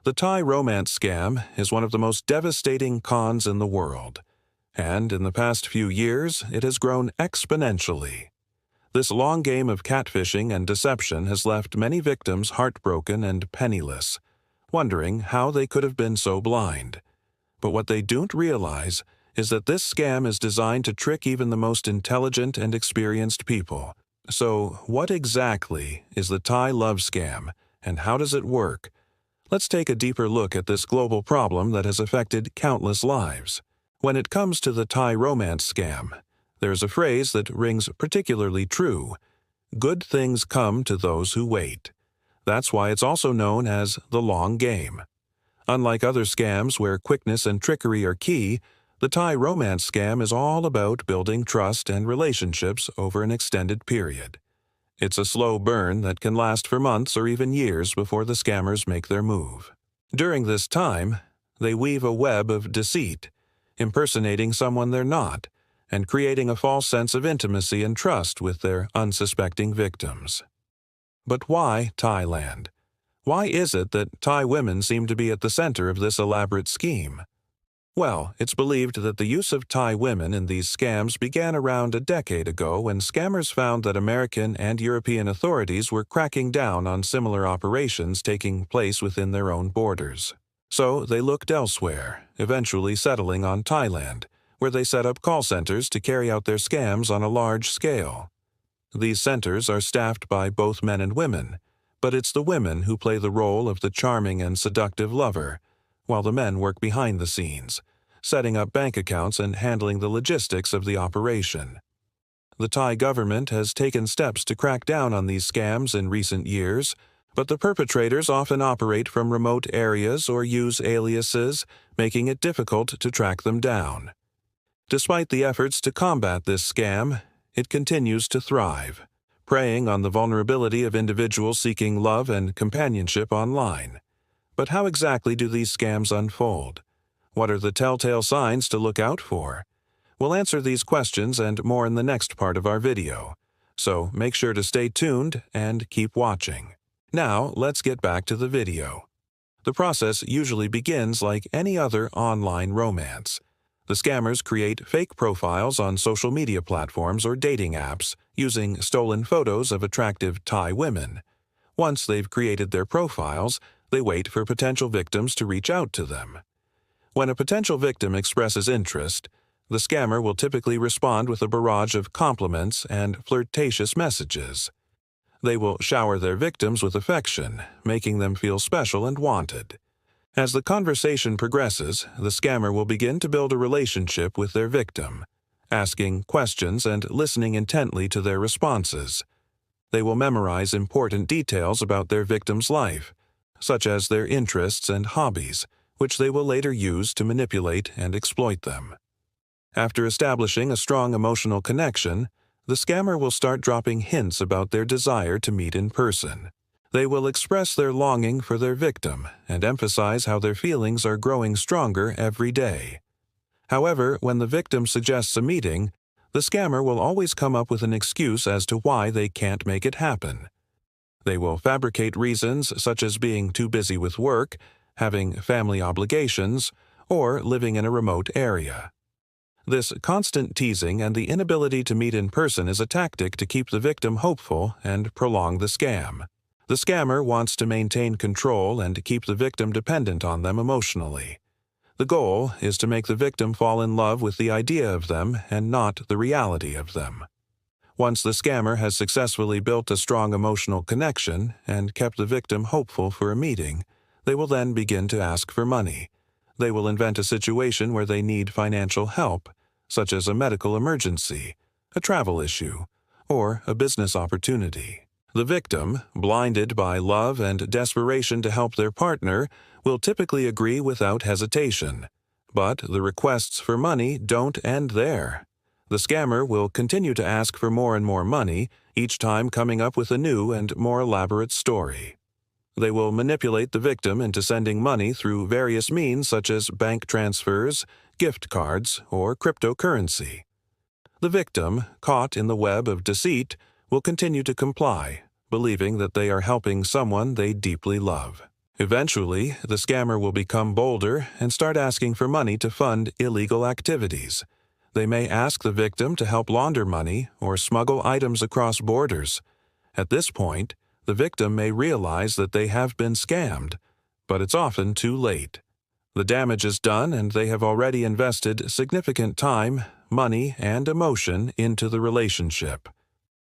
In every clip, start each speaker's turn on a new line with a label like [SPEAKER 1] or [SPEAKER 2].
[SPEAKER 1] The Thai romance scam is one of the most devastating cons in the world, and in the past few years it has grown exponentially. This long game of catfishing and deception has left many victims heartbroken and penniless, wondering how they could have been so blind. But what they don't realize is that this scam is designed to trick even the most intelligent and experienced people. So, what exactly is the Thai love scam, and how does it work? Let's take a deeper look at this global problem that has affected countless lives. When it comes to the Thai romance scam, there's a phrase that rings particularly true: good things come to those who wait. That's why it's also known as the long game. Unlike other scams where quickness and trickery are key, the Thai romance scam is all about building trust and relationships over an extended period. It's a slow burn that can last for months or even years before the scammers make their move. During this time, they weave a web of deceit, impersonating someone they're not, and creating a false sense of intimacy and trust with their unsuspecting victims. But why Thailand? Why is it that Thai women seem to be at the center of this elaborate scheme? Well, it's believed that the use of Thai women in these scams began around a decade ago when scammers found that American and European authorities were cracking down on similar operations taking place within their own borders. So they looked elsewhere, eventually settling on Thailand, where they set up call centers to carry out their scams on a large scale. These centers are staffed by both men and women, but it's the women who play the role of the charming and seductive lover, while the men work behind the scenes, setting up bank accounts and handling the logistics of the operation. The Thai government has taken steps to crack down on these scams in recent years, but the perpetrators often operate from remote areas or use aliases, making it difficult to track them down. Despite the efforts to combat this scam, it continues to thrive, preying on the vulnerability of individuals seeking love and companionship online. But how exactly do these scams unfold? What are the telltale signs to look out for? We'll answer these questions and more in the next part of our video, so make sure to stay tuned and keep watching. Now, let's get back to the video. The process usually begins like any other online romance. The scammers create fake profiles on social media platforms or dating apps using stolen photos of attractive Thai women. Once they've created their profiles, they wait for potential victims to reach out to them. When a potential victim expresses interest, the scammer will typically respond with a barrage of compliments and flirtatious messages. They will shower their victims with affection, making them feel special and wanted. As the conversation progresses, the scammer will begin to build a relationship with their victim, asking questions and listening intently to their responses. They will memorize important details about their victim's life, such as their interests and hobbies, which they will later use to manipulate and exploit them. After establishing a strong emotional connection, the scammer will start dropping hints about their desire to meet in person. They will express their longing for their victim and emphasize how their feelings are growing stronger every day. However, when the victim suggests a meeting, the scammer will always come up with an excuse as to why they can't make it happen. They will fabricate reasons such as being too busy with work, having family obligations, or living in a remote area. This constant teasing and the inability to meet in person is a tactic to keep the victim hopeful and prolong the scam. The scammer wants to maintain control and keep the victim dependent on them emotionally. The goal is to make the victim fall in love with the idea of them and not the reality of them. Once the scammer has successfully built a strong emotional connection and kept the victim hopeful for a meeting, they will then begin to ask for money. They will invent a situation where they need financial help, such as a medical emergency, a travel issue, or a business opportunity. The victim, blinded by love and desperation to help their partner, will typically agree without hesitation. But the requests for money don't end there. The scammer will continue to ask for more and more money, each time coming up with a new and more elaborate story. They will manipulate the victim into sending money through various means such as bank transfers, gift cards, or cryptocurrency. The victim, caught in the web of deceit, will continue to comply, believing that they are helping someone they deeply love. Eventually, the scammer will become bolder and start asking for money to fund illegal activities. They may ask the victim to help launder money or smuggle items across borders. At this point, the victim may realize that they have been scammed, but it's often too late. The damage is done and they have already invested significant time, money, and emotion into the relationship.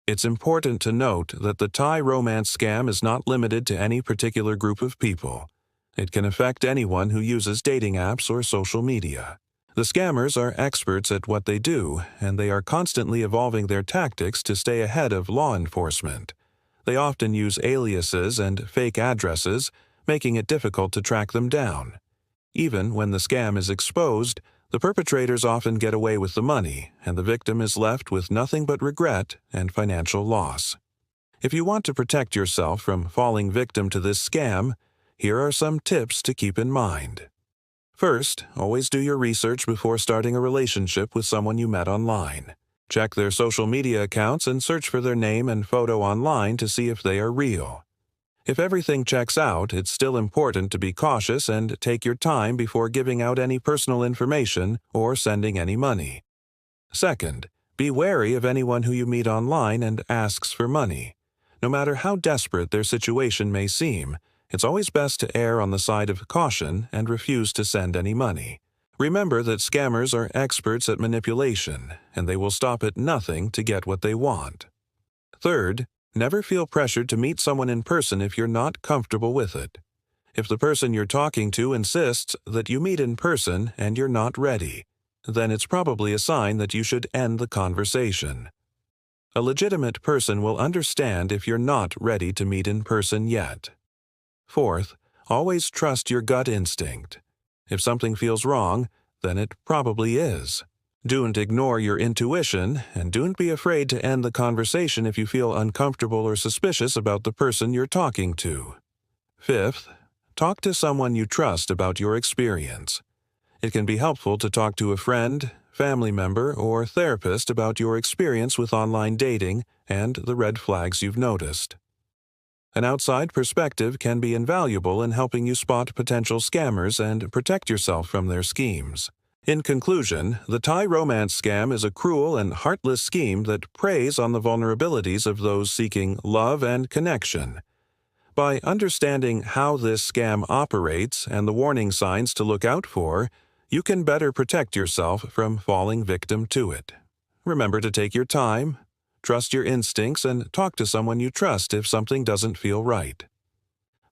[SPEAKER 1] It's important to note that the Thai romance scam is not limited to any particular group of people. It can affect anyone who uses dating apps or social media. The scammers are experts at what they do, and they are constantly evolving their tactics to stay ahead of law enforcement. They often use aliases and fake addresses, making it difficult to track them down. Even when the scam is exposed, the perpetrators often get away with the money, and the victim is left with nothing but regret and financial loss. If you want to protect yourself from falling victim to this scam, here are some tips to keep in mind. First, always do your research before starting a relationship with someone you met online. Check their social media accounts and search for their name and photo online to see if they are real. If everything checks out, it's still important to be cautious and take your time before giving out any personal information or sending any money. Second, be wary of anyone who you meet online and asks for money. No matter how desperate their situation may seem, it's always best to err on the side of caution and refuse to send any money. Remember that scammers are experts at manipulation, and they will stop at nothing to get what they want. Third, never feel pressured to meet someone in person if you're not comfortable with it. If the person you're talking to insists that you meet in person and you're not ready, then it's probably a sign that you should end the conversation. A legitimate person will understand if you're not ready to meet in person yet. Fourth, always trust your gut instinct. If something feels wrong, then it probably is. Don't ignore your intuition, and don't be afraid to end the conversation if you feel uncomfortable or suspicious about the person you're talking to. Fifth, talk to someone you trust about your experience. It can be helpful to talk to a friend, family member, or therapist about your experience with online dating and the red flags you've noticed. An outside perspective can be invaluable in helping you spot potential scammers and protect yourself from their schemes. In conclusion, the Thai romance scam is a cruel and heartless scheme that preys on the vulnerabilities of those seeking love and connection. By understanding how this scam operates and the warning signs to look out for, you can better protect yourself from falling victim to it. Remember to take your time, trust your instincts, and talk to someone you trust if something doesn't feel right.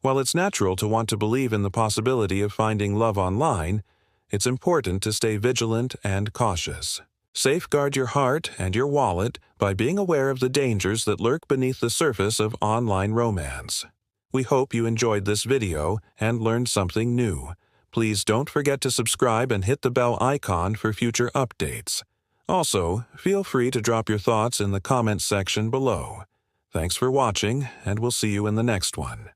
[SPEAKER 1] While it's natural to want to believe in the possibility of finding love online, it's important to stay vigilant and cautious. Safeguard your heart and your wallet by being aware of the dangers that lurk beneath the surface of online romance. We hope you enjoyed this video and learned something new. Please don't forget to subscribe and hit the bell icon for future updates. Also, feel free to drop your thoughts in the comments section below. Thanks for watching, and we'll see you in the next one.